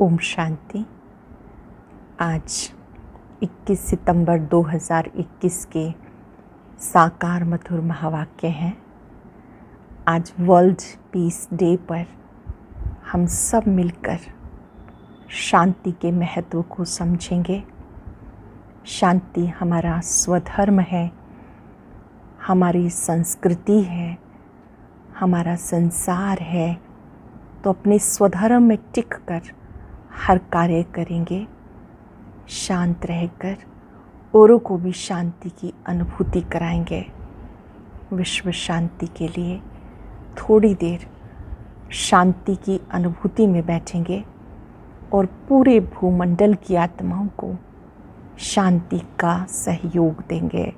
ओम शांति। आज 21 सितंबर 2021 के साकार मधुर महावाक्य हैं। आज वर्ल्ड पीस डे पर हम सब मिलकर शांति के महत्व को समझेंगे। शांति हमारा स्वधर्म है, हमारी संस्कृति है, हमारा संसार है। तो अपने स्वधर्म में टिक कर हर कार्य करेंगे, शांत रहकर औरों को भी शांति की अनुभूति कराएंगे। विश्व शांति के लिए थोड़ी देर शांति की अनुभूति में बैठेंगे और पूरे भूमंडल की आत्माओं को शांति का सहयोग देंगे।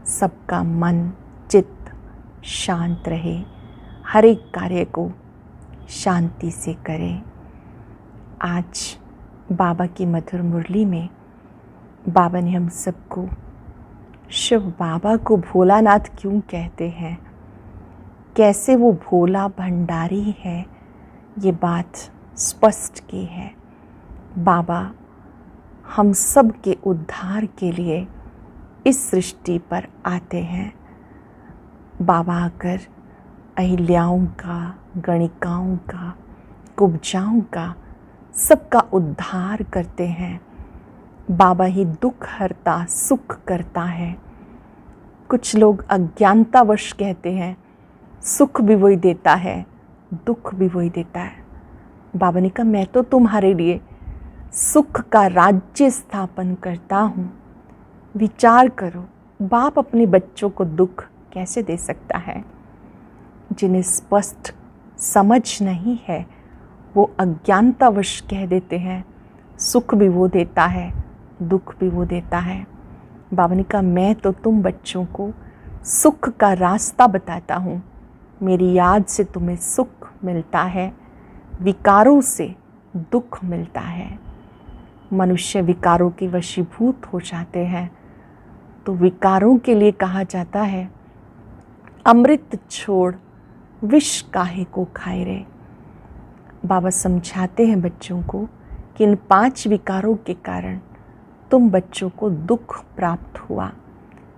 सबका मन चित्त शांत रहे, हर एक कार्य को शांति से करें। आज बाबा की मधुर मुरली में बाबा ने हम सबको शिव बाबा को भोलानाथ क्यों कहते हैं, कैसे वो भोला भंडारी है, ये बात स्पष्ट की है। बाबा हम सब के उद्धार के लिए इस सृष्टि पर आते हैं। बाबा आकर अहिल्याओं का, गणिकाओं का, कुब्जाओं का, सबका उद्धार करते हैं। बाबा ही दुख हरता सुख करता है। कुछ लोग अज्ञानतावश कहते हैं सुख भी वही देता है, दुख भी वही देता है। बाबा ने कहा मैं तो तुम्हारे लिए सुख का राज्य स्थापन करता हूँ। विचार करो, बाप अपने बच्चों को दुख कैसे दे सकता है। जिन्हें स्पष्ट समझ नहीं है वो अज्ञानतावश कह देते हैं सुख भी वो देता है, दुख भी वो देता है। बाबा ने कहा मैं तो तुम बच्चों को सुख का रास्ता बताता हूँ। मेरी याद से तुम्हें सुख मिलता है, विकारों से दुख मिलता है। मनुष्य विकारों के वशीभूत हो जाते हैं तो विकारों के लिए कहा जाता है अमृत छोड़ विष काहे को खाए रे। बाबा समझाते हैं बच्चों को कि इन 5 विकारों के कारण तुम बच्चों को दुख प्राप्त हुआ।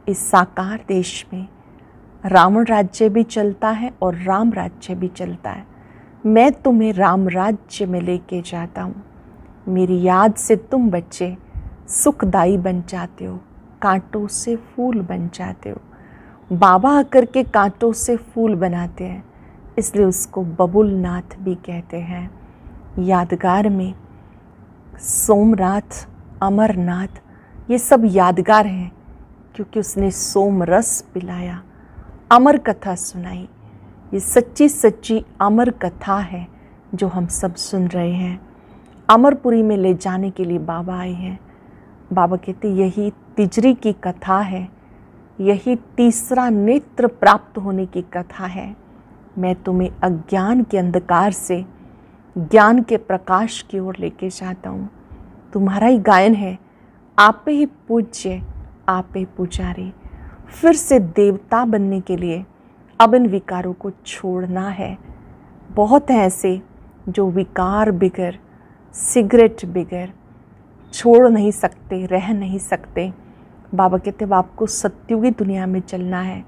इस साकार देश में रावण राज्य भी चलता है और राम राज्य भी चलता है। मैं तुम्हें राम राज्य में लेके जाता हूँ। मेरी याद से तुम बच्चे सुखदाई बन जाते हो, कांटों से फूल बन जाते हो। बाबा आकर के कांटों से फूल बनाते हैं, इसलिए उसको बबुलनाथ भी कहते हैं। यादगार में सोमनाथ, अमरनाथ, ये सब यादगार हैं क्योंकि उसने सोम रस पिलाया, अमर कथा सुनाई। ये सच्ची सच्ची अमर कथा है जो हम सब सुन रहे हैं। अमरपुरी में ले जाने के लिए बाबा आए हैं। बाबा कहते यही तिजरी की कथा है, यही तीसरा नेत्र प्राप्त होने की कथा है। मैं तुम्हें अज्ञान के अंधकार से ज्ञान के प्रकाश की ओर लेके जाता हूँ। तुम्हारा ही गायन है, आप ही पूज्य, आप ही पुजारी। फिर से देवता बनने के लिए अब इन विकारों को छोड़ना है। बहुत हैं ऐसे जो विकार बिगर, सिगरेट बिगर छोड़ नहीं सकते, रह नहीं सकते। बाबा कहते हैं आपको सत्युगी दुनिया में चलना है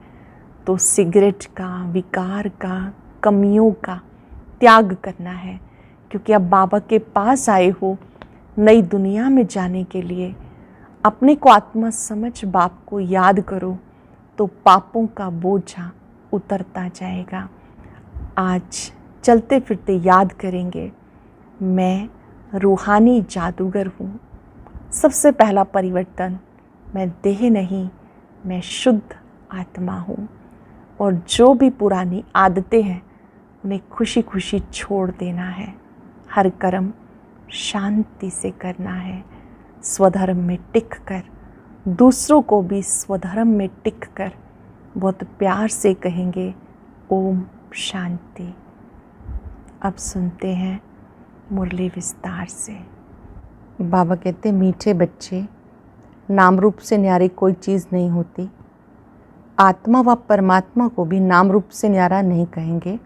तो सिगरेट का, विकार का, कमियों का त्याग करना है। क्योंकि अब बाबा के पास आए हो नई दुनिया में जाने के लिए। अपने को आत्मा समझ बाप को याद करो तो पापों का बोझा उतरता जाएगा। आज चलते फिरते याद करेंगे मैं रूहानी जादूगर हूँ। सबसे पहला परिवर्तन, मैं देह नहीं, मैं शुद्ध आत्मा हूँ। और जो भी पुरानी आदतें हैं उन्हें खुशी खुशी छोड़ देना है। हर कर्म शांति से करना है। स्वधर्म में टिक कर दूसरों को भी स्वधर्म में टिक कर बहुत प्यार से कहेंगे ओम शांति। अब सुनते हैं मुरली विस्तार से। बाबा कहते मीठे बच्चे, नाम रूप से न्यारी कोई चीज़ नहीं होती। आत्मा व परमात्मा को भी नाम रूप से न्यारा नहीं कहेंगे,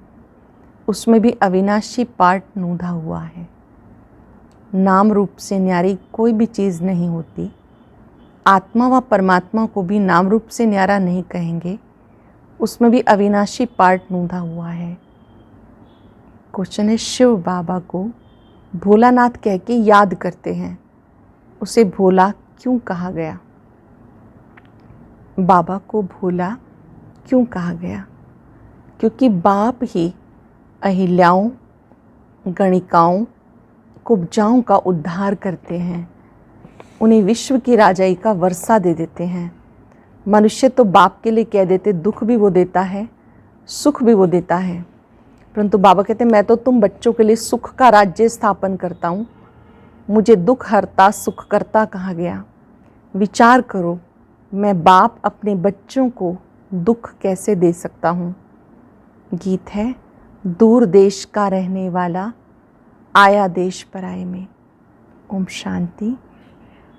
उसमें भी अविनाशी पार्ट नूंधा हुआ है। नाम रूप से न्यारी कोई भी चीज़ नहीं होती। आत्मा व परमात्मा को भी नाम रूप से न्यारा नहीं कहेंगे, उसमें भी अविनाशी पार्ट नूंधा हुआ है। क्वेश्चन है, शिव बाबा को भोलानाथ कह के याद करते हैं, उसे भोला क्यों कहा गया? बाबा को भोला क्यों कहा गया? क्योंकि बाप ही अहिल्याओं, गणिकाओं, कुब्जाओं का उद्धार करते हैं, उन्हें विश्व की राजाई का वर्षा दे देते हैं। मनुष्य तो बाप के लिए कह देते, दुख भी वो देता है, सुख भी वो देता है, परंतु बाबा कहते मैं तो तुम बच्चों के लिए सुख का राज्य स्थापन करता हूँ, मुझे दुख हरता सुख करता कहा गया। विचार करो, मैं बाप अपने बच्चों को दुख कैसे दे सकता हूँ? गीत है, दूर देश का रहने वाला आया देश पराए में। ओम शांति।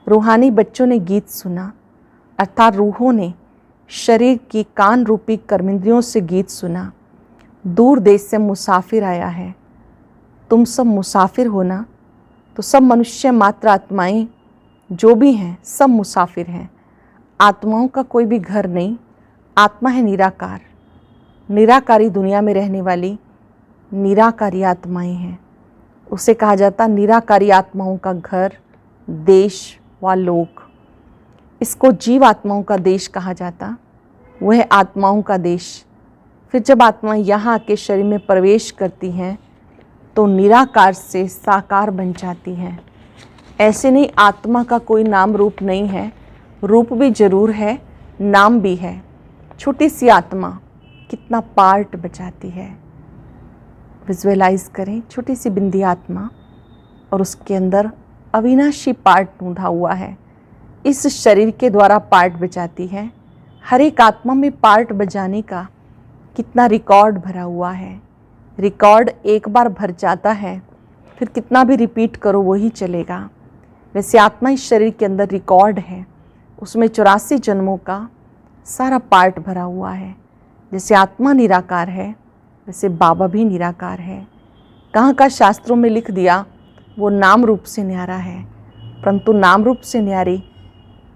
रूहानी बच्चों ने गीत सुना, अर्थात रूहों ने शरीर की कान रूपी कर्मेंद्रियों से गीत सुना। दूर देश से मुसाफिर आया है। तुम सब मुसाफिर हो ना, तो सब मनुष्य मात्र आत्माएं जो भी हैं सब मुसाफिर हैं। आत्माओं का कोई भी घर नहीं, आत्मा है निराकार। निराकारी दुनिया में रहने वाली निराकारी आत्माएं हैं। उसे कहा जाता निराकारी आत्माओं का घर, देश व लोक। इसको जीव आत्माओं का देश कहा जाता, वह है आत्माओं का देश। फिर जब आत्मा यहाँ आके शरीर में प्रवेश करती हैं तो निराकार से साकार बन जाती हैं। ऐसे नहीं, आत्मा का कोई नाम रूप नहीं है, रूप भी जरूर है, नाम भी है। छोटी सी आत्मा कितना पार्ट बचाती है। विजुअलाइज करें, छोटी सी बिंदी आत्मा और उसके अंदर अविनाशी पार्ट नूंधा हुआ है। इस शरीर के द्वारा पार्ट बचाती है। हर एक आत्मा में पार्ट बजाने का कितना रिकॉर्ड भरा हुआ है। रिकॉर्ड एक बार भर जाता है, फिर कितना भी रिपीट करो वही चलेगा। वैसे आत्मा इस शरीर के अंदर रिकॉर्ड है, उसमें 84 जन्मों का सारा पार्ट भरा हुआ है। जैसे आत्मा निराकार है, वैसे बाबा भी निराकार है। कहाँ का शास्त्रों में लिख दिया वो नाम रूप से न्यारा है, परंतु नाम रूप से न्यारी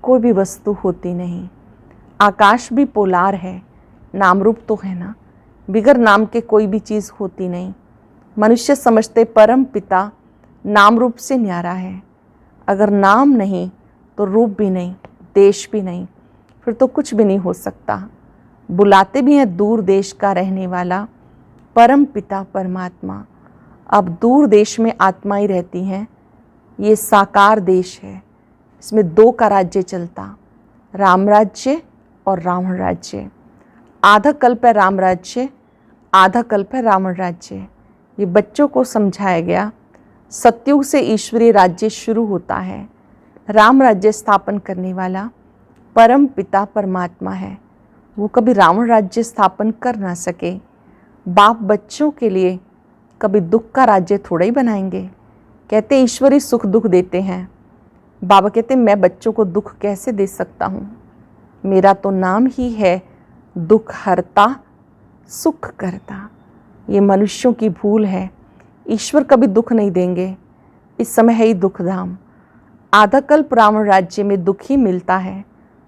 कोई भी वस्तु होती नहीं। आकाश भी पोलार है, नाम रूप तो है ना, बिगर नाम के कोई भी चीज़ होती नहीं। मनुष्य समझते परम पिता नाम रूप से न्यारा है। अगर नाम नहीं तो रूप भी नहीं, देश भी नहीं, फिर तो कुछ भी नहीं हो सकता। बुलाते भी हैं दूर देश का रहने वाला परम पिता परमात्मा। अब दूर देश में आत्माएं रहती हैं, ये साकार देश है। इसमें दो का राज्य चलता, राम राज्य और रावण राज्य। आधा कल्प है राम राज्य, आधा कल्प है रावण राज्य। ये बच्चों को समझाया गया। सतयुग से ईश्वरीय राज्य शुरू होता है। राम राज्य स्थापन करने वाला परम पिता परमात्मा है, वो कभी रावण राज्य स्थापन कर ना सके। बाप बच्चों के लिए कभी दुख का राज्य थोड़ा ही बनाएंगे। कहते ईश्वरी सुख दुख देते हैं। बाबा कहते मैं बच्चों को दुख कैसे दे सकता हूँ? मेरा तो नाम ही है दुख हरता सुख करता। ये मनुष्यों की भूल है। ईश्वर कभी दुख नहीं देंगे। इस समय है ही दुख धाम। आधा कल्प रावण राज्य में दुख ही मिलता है,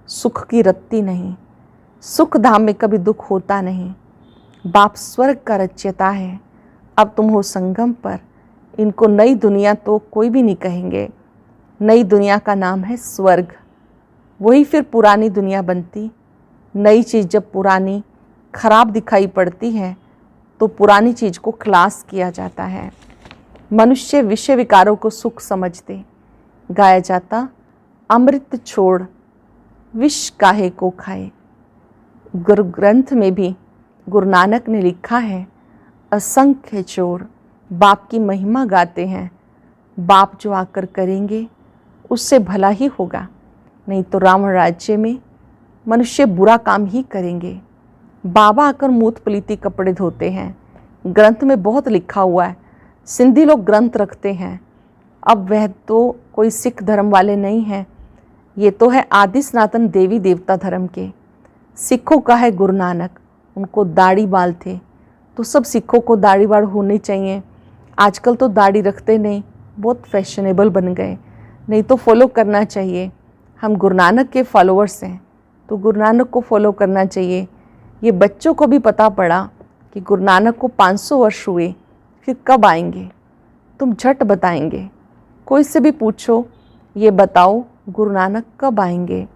सुख की रत्ती नहीं। सुख धाम में कभी दुख होता नहीं। बाप स्वर्ग का रचयिता है। अब तुम हो संगम पर। इनको नई दुनिया तो कोई भी नहीं कहेंगे। नई दुनिया का नाम है स्वर्ग। वही फिर पुरानी दुनिया बनती। नई चीज़ जब पुरानी खराब दिखाई पड़ती है तो पुरानी चीज़ को खलास किया जाता है। मनुष्य विषय विकारों को सुख समझते। गाया जाता अमृत छोड़ विष काहे को खाए। गुरु ग्रंथ में भी गुरु नानक ने लिखा है, असंख्य चोर बाप की महिमा गाते हैं। बाप जो आकर करेंगे उससे भला ही होगा, नहीं तो रावण राज्य में मनुष्य बुरा काम ही करेंगे। बाबा आकर मूत पलीती कपड़े धोते हैं। ग्रंथ में बहुत लिखा हुआ है। सिंधी लोग ग्रंथ रखते हैं। अब वह तो कोई सिख धर्म वाले नहीं हैं, ये तो है आदि सनातन देवी देवता धर्म के। सिखों का है गुरु नानक, उनको दाढ़ी बाल थे, तो सब सिखों को दाढ़ी बाल होनी चाहिए। आजकल तो दाढ़ी रखते नहीं, बहुत फैशनेबल बन गए, नहीं तो फॉलो करना चाहिए। हम गुरु नानक के फॉलोअर्स हैं तो गुरु नानक को फॉलो करना चाहिए। ये बच्चों को भी पता पड़ा कि गुरु नानक को 500 वर्ष हुए, फिर कब आएंगे? तुम झट बताएंगे। कोई से भी पूछो, ये बताओ गुरु नानक कब आएंगे,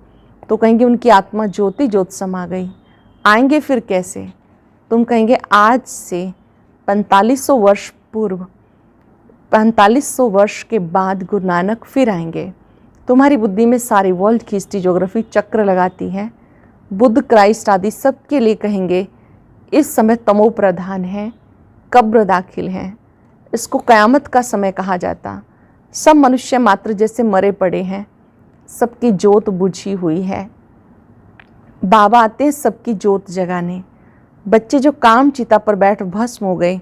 तो कहेंगे उनकी आत्मा ज्योति ज्योत समा गई। आएंगे फिर कैसे? तुम कहेंगे आज से 4500 वर्ष पूर्व, 4500 वर्ष के बाद गुरु नानक फिर आएंगे। तुम्हारी बुद्धि में सारी वर्ल्ड की हिस्ट्री ज्योग्राफी चक्र लगाती है। बुद्ध, क्राइस्ट आदि सबके लिए कहेंगे इस समय तमो प्रधान है, कब्र दाखिल हैं। इसको कयामत का समय कहा जाता। सब मनुष्य मात्र जैसे मरे पड़े हैं, सबकी जोत बुझी हुई है। बाबा आते हैं सबकी जोत जगाने। बच्चे जो काम चिता पर बैठ भस्म हो गए,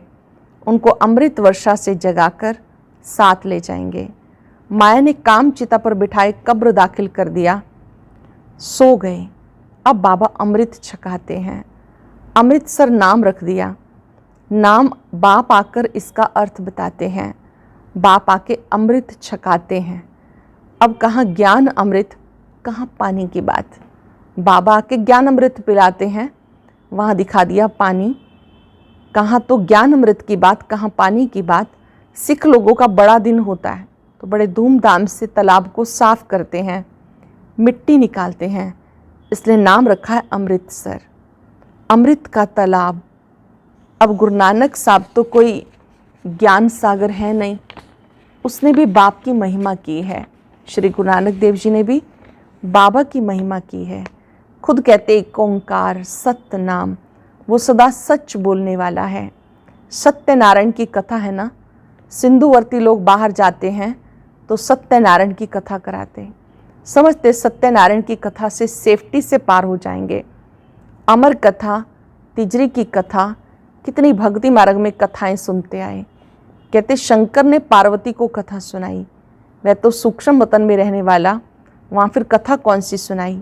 उनको अमृत वर्षा से जगाकर साथ ले जाएंगे। माया ने काम चिता पर बिठाए कब्र दाखिल कर दिया, सो गए। अब बाबा अमृत छकाते हैं। अमृतसर नाम रख दिया। नाम बाप आकर इसका अर्थ बताते हैं। बाप आके अमृत छकाते हैं। अब कहाँ ज्ञान अमृत, कहाँ पानी की बात। बाबा आके ज्ञान अमृत पिलाते हैं, वहाँ दिखा दिया पानी। कहाँ तो ज्ञान अमृत की बात, कहाँ पानी की बात। सिख लोगों का बड़ा दिन होता है तो बड़े धूमधाम से तालाब को साफ करते हैं, मिट्टी निकालते हैं, इसलिए नाम रखा है अमृतसर, अमृत का तालाब। अब गुरु नानक साहब तो कोई ज्ञान सागर है नहीं, उसने भी बाप की महिमा की है। श्री गुरु नानक देव जी ने भी बाबा की महिमा की है। खुद कहते एक ओंकार सत्य नाम, वो सदा सच बोलने वाला है। सत्यनारायण की कथा है ना, सिंधुवर्ती लोग बाहर जाते हैं तो सत्यनारायण की कथा कराते, समझते सत्यनारायण की कथा से सेफ्टी से पार हो जाएंगे। अमर कथा, तिजरी की कथा, कितनी भक्ति मार्ग में कथाएं सुनते आए। कहते शंकर ने पार्वती को कथा सुनाई, वह तो सूक्ष्म वतन में रहने वाला, वहाँ फिर कथा कौन सी सुनाई।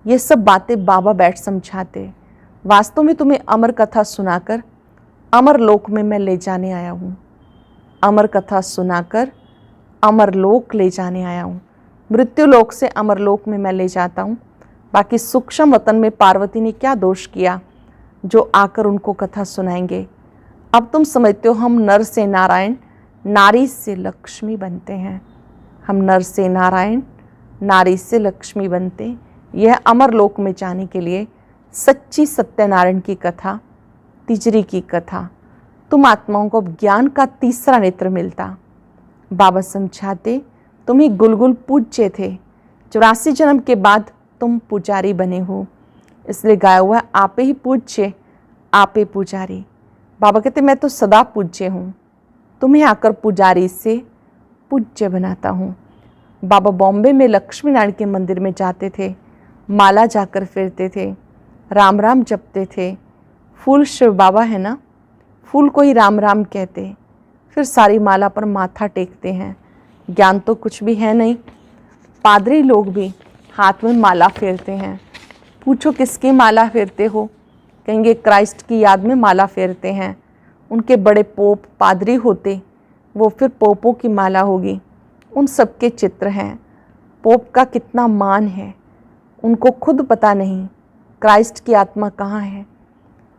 ये सब बातें बाबा बैठ समझाते। वास्तव में तुम्हें अमर कथा सुनाकर अमर लोक में मैं ले जाने आया हूँ। अमर कथा सुनाकर अमर लोक ले जाने आया हूँ। मृत्यु लोक से अमर लोक में मैं ले जाता हूँ। बाकी सूक्ष्म वतन में पार्वती ने क्या दोष किया जो आकर उनको कथा सुनाएंगे। अब तुम समझते हो हम नर से नारायण, नारी से लक्ष्मी बनते हैं। हम नर से नारायण, नारी से लक्ष्मी बनते। यह अमर लोक में जाने के लिए सच्ची सत्यनारायण की कथा, तिजरी की कथा। तुम आत्माओं को अब ज्ञान का तीसरा नेत्र मिलता। बाबा समझाते तुम ही गुलगुल पूज्य थे, 84 जन्म के बाद तुम पुजारी बने हो, इसलिए गाया हुआ है आपे ही पूज्य आपे पुजारी। बाबा कहते मैं तो सदा पूज्य हूँ, तुम्हें आकर पुजारी से पूज्य बनाता हूँ। बाबा बॉम्बे में लक्ष्मी नारायण के मंदिर में जाते थे, माला जाकर फिरते थे, राम राम जपते थे। फूल शिव बाबा है ना, फूल को ही राम राम कहते, फिर सारी माला पर माथा टेकते हैं। ज्ञान तो कुछ भी है नहीं। पादरी लोग भी हाथ में माला फेरते हैं। पूछो किसकी माला फेरते हो, कहेंगे क्राइस्ट की याद में माला फेरते हैं। उनके बड़े पोप पादरी होते, वो फिर पोपों की माला होगी। उन सबके चित्र हैं। पोप का कितना मान है उनको खुद पता नहीं, क्राइस्ट की आत्मा कहाँ है।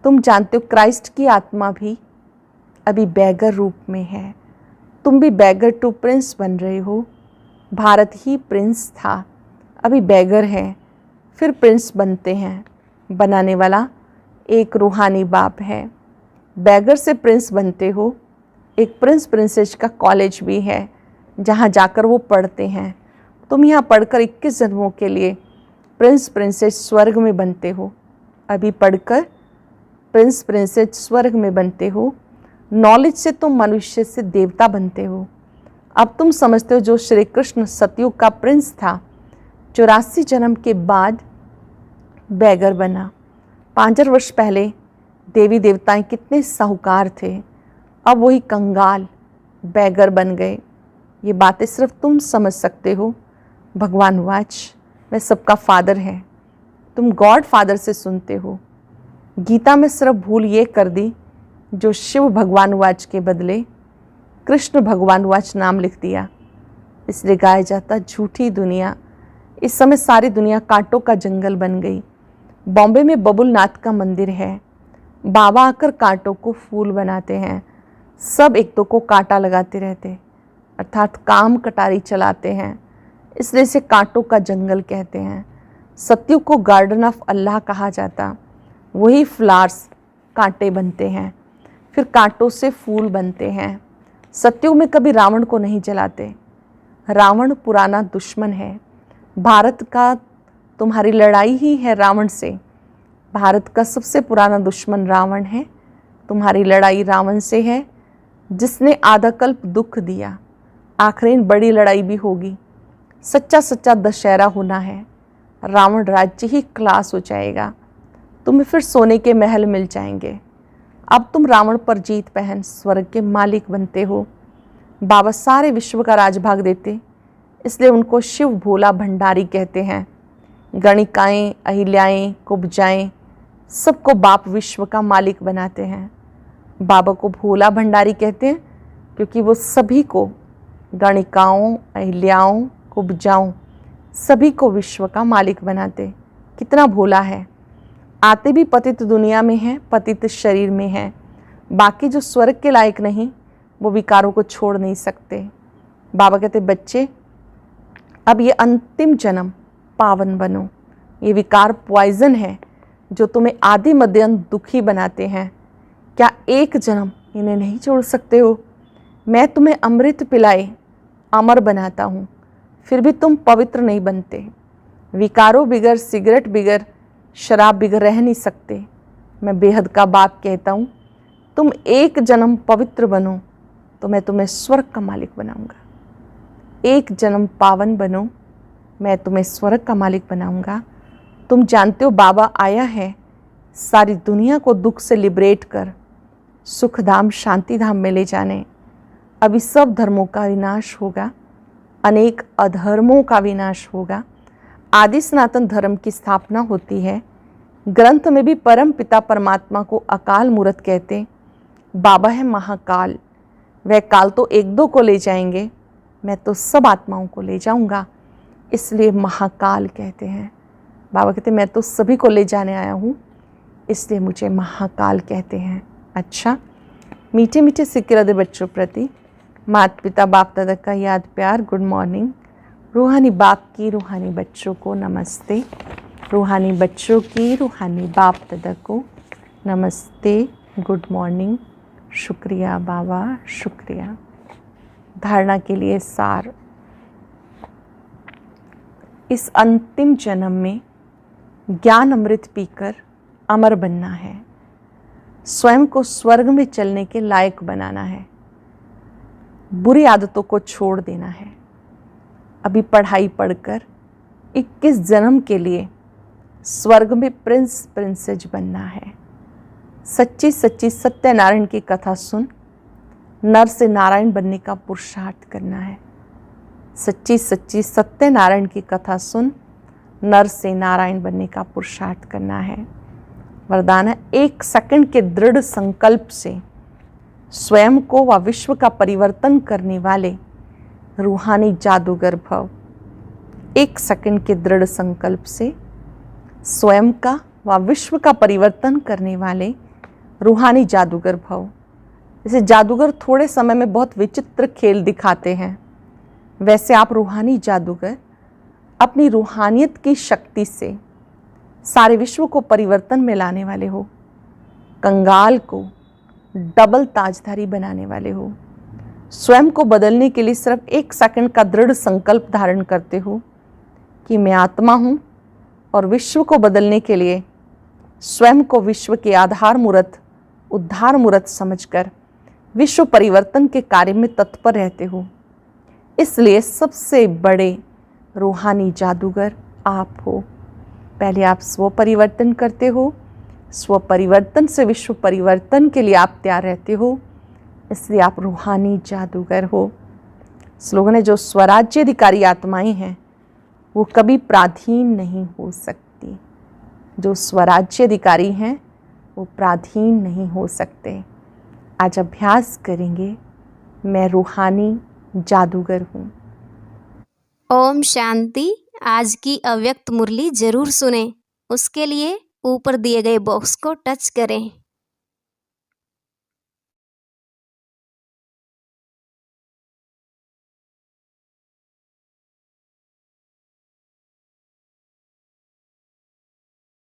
तुम जानते हो क्राइस्ट की आत्मा भी अभी बैगर रूप में है। तुम भी बैगर टू प्रिंस बन रहे हो। भारत ही प्रिंस था, अभी बैगर है, फिर प्रिंस बनते हैं। बनाने वाला एक रूहानी बाप है। बैगर से प्रिंस बनते हो। एक प्रिंस प्रिंसेस का कॉलेज भी है जहाँ जाकर वो पढ़ते हैं। तुम यहाँ पढ़कर 21 जन्मों के लिए प्रिंस प्रिंसेस स्वर्ग में बनते हो। अभी पढ़कर प्रिंस प्रिंसेस स्वर्ग में बनते हो। नॉलेज से तुम मनुष्य से देवता बनते हो। अब तुम समझते हो जो श्री कृष्ण सतयुग का प्रिंस था, 84 जन्म के बाद बैगर बना। 5000 वर्ष पहले देवी देवताएं कितने साहूकार थे, अब वही कंगाल बैगर बन गए। ये बातें सिर्फ तुम समझ सकते हो। भगवान वाच वह सबका फादर है, तुम गॉड फादर से सुनते हो। गीता में सिर्फ भूल ये कर दी जो शिव भगवान वाच के बदले कृष्ण भगवान वाच नाम लिख दिया। इसलिए गाया जाता झूठी दुनिया। इस समय सारी दुनिया कांटों का जंगल बन गई। बॉम्बे में बबुलनाथ का मंदिर है। बाबा आकर कांटों को फूल बनाते हैं। सब एक दो को कांटा लगाते रहते, अर्थात काम कटारी चलाते हैं। इसलिए इसे कांटों का जंगल कहते हैं। सत्युग को गार्डन ऑफ अल्लाह कहा जाता। वही फ्लावर्स कांटे बनते हैं, फिर कांटों से फूल बनते हैं। सत्युग में कभी रावण को नहीं जलाते। रावण पुराना दुश्मन है। भारत का तुम्हारी लड़ाई ही है रावण से। भारत का सबसे पुराना दुश्मन रावण है। तुम्हारी लड़ाई रावण से है, जिसने आधा कल्प दुख दिया। आखिरी बड़ी लड़ाई भी होगी। सच्चा सच्चा दशहरा होना है। रावण राज्य ही क्लास हो जाएगा। तुम्हें फिर सोने के महल मिल जाएंगे। अब तुम रावण पर जीत पहन स्वर्ग के मालिक बनते हो। बाबा सारे विश्व का राजभाग देते, इसलिए उनको शिव भोला भंडारी कहते हैं। गणिकाएं, अहिल्याएं, कुब्जाएं, सबको बाप विश्व का मालिक बनाते हैं। बाबा को भोला भंडारी कहते हैं क्योंकि वो सभी को, गणिकाओं, अहिल्याओं, कुब्जाओं, सभी को विश्व का मालिक बनाते। कितना भोला है। आते भी पतित दुनिया में हैं, पतित शरीर में हैं। बाकी जो स्वर्ग के लायक नहीं, वो विकारों को छोड़ नहीं सकते। बाबा कहते बच्चे, अब ये अंतिम जन्म पावन बनो। ये विकार पॉइजन है जो तुम्हें आदि मध्य अंत दुखी बनाते हैं। क्या एक जन्म इन्हें नहीं छोड़ सकते हो? मैं तुम्हें अमृत पिलाए अमर बनाता हूँ, फिर भी तुम पवित्र नहीं बनते। विकारों बिगर, सिगरेट बिगर, शराब बिगर रह नहीं सकते। मैं बेहद का बाप कहता हूँ, तुम एक जन्म पवित्र बनो तो मैं तुम्हें स्वर्ग का मालिक बनाऊंगा। एक जन्म पावन बनो, मैं तुम्हें स्वर्ग का मालिक बनाऊंगा। तुम जानते हो बाबा आया है सारी दुनिया को दुख से लिबरेट कर सुखधाम शांति धाम में ले जाने। अभी सब धर्मों का विनाश होगा, अनेक अधर्मों का विनाश होगा। आदि सनातन धर्म की स्थापना होती है। ग्रंथ में भी परम पिता परमात्मा को अकाल मूर्त कहते। बाबा है महाकाल। वह काल तो एक दो को ले जाएंगे, मैं तो सब आत्माओं को ले जाऊंगा, इसलिए महाकाल कहते हैं। बाबा कहते मैं तो सभी को ले जाने आया हूँ, इसलिए मुझे महाकाल कहते हैं। अच्छा, मीठे मीठे सिक्के रदे बच्चों प्रति माता पिता बाप दादा का याद प्यार, गुड मॉर्निंग। रूहानी बाप की रूहानी बच्चों को नमस्ते। रूहानी बच्चों की रूहानी बाप दादा को नमस्ते, गुड मॉर्निंग। शुक्रिया बाबा, शुक्रिया। धारणा के लिए सार। इस अंतिम जन्म में ज्ञान अमृत पीकर अमर बनना है। स्वयं को स्वर्ग में चलने के लायक बनाना है। बुरी आदतों को छोड़ देना है। अभी पढ़ाई पढ़कर 21 जन्म के लिए स्वर्ग में प्रिंस प्रिंसेज बनना है। सच्ची सच्ची सत्यनारायण की कथा सुन नर से नारायण बनने का पुरुषार्थ करना है। सच्ची सच्ची सत्यनारायण की कथा सुन नर से नारायण बनने का पुरुषार्थ करना है। वरदान है, 1 सेकंड के दृढ़ संकल्प से स्वयं को व विश्व का परिवर्तन करने वाले रूहानी जादूगर भव। 1 सेकंड के दृढ़ संकल्प से स्वयं का व विश्व का परिवर्तन करने वाले रूहानी जादूगर भव। जैसे जादूगर थोड़े समय में बहुत विचित्र खेल दिखाते हैं, वैसे आप रूहानी जादूगर अपनी रूहानियत की शक्ति से सारे विश्व को परिवर्तन में लाने वाले हो। कंगाल को डबल ताजधारी बनाने वाले हो। स्वयं को बदलने के लिए सिर्फ 1 सेकंड का दृढ़ संकल्प धारण करते हो कि मैं आत्मा हूँ, और विश्व को बदलने के लिए स्वयं को विश्व के आधार मूर्त, उद्धार मूर्त समझकर विश्व परिवर्तन के कार्य में तत्पर रहते हो। इसलिए सबसे बड़े रूहानी जादूगर आप हो। पहले आप स्व परिवर्तन करते हो, स्व परिवर्तन से विश्व परिवर्तन के लिए आप तैयार रहते हो, इसलिए आप रूहानी जादूगर हो। स्लोगन है, जो स्वराज्याधिकारी आत्माएं हैं वो कभी पराधीन नहीं हो सकती। जो स्वराज्याधिकारी हैं वो पराधीन नहीं हो सकते। आज अभ्यास करेंगे मैं रूहानी जादूगर हूँ। ओम शांति। आज की अव्यक्त मुरली जरूर सुने। उसके लिए ऊपर दिए गए बॉक्स को टच करें।